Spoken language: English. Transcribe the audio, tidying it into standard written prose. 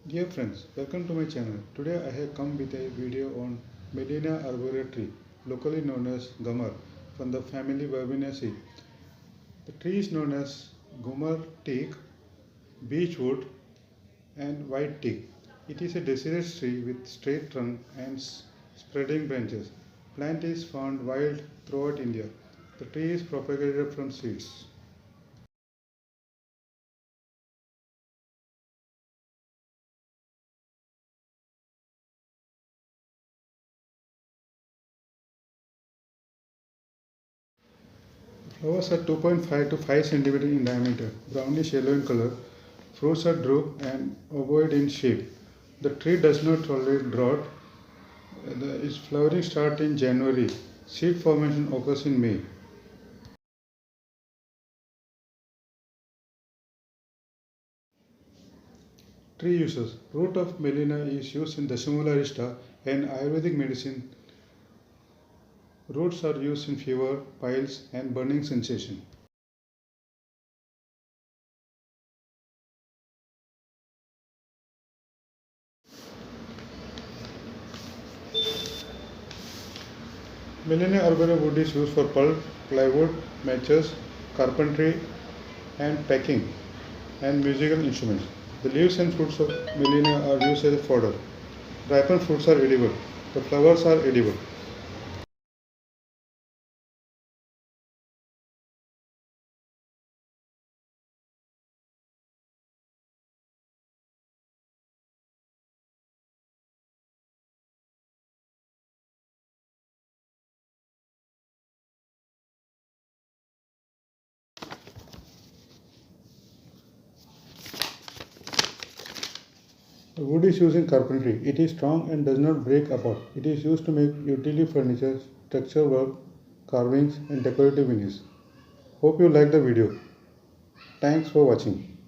Dear friends, welcome to my channel. Today I have come with a video on Gmelina arborea tree, locally known as Ghamar, from the family Verbenaceae. The tree is known as Ghamar teak, beechwood, and white teak. It is a deciduous tree with straight trunk and spreading branches. Plant is found wild throughout India. The tree is propagated from seeds. Flowers are 2.5 to 5 cm in diameter, brownish yellow in color. Fruits are drupe and ovoid in shape. The tree does not tolerate drought. Its flowering starts in January. Seed formation occurs in May. Tree uses. Root of Gmelina is used in Dasamula and Ayurvedic medicine. Roots are used in fever, piles, and burning sensation. Gmelina arborea wood is used for pulp, plywood, matches, carpentry, and packing, and musical instruments. The leaves and fruits of Gmelina are used as fodder. Ripened fruits are edible. The flowers are edible. The wood is used in carpentry. It is strong and does not break apart. It is used to make utility furniture, structure work, carvings, and decorative finishes. Hope you like the video. Thanks for watching.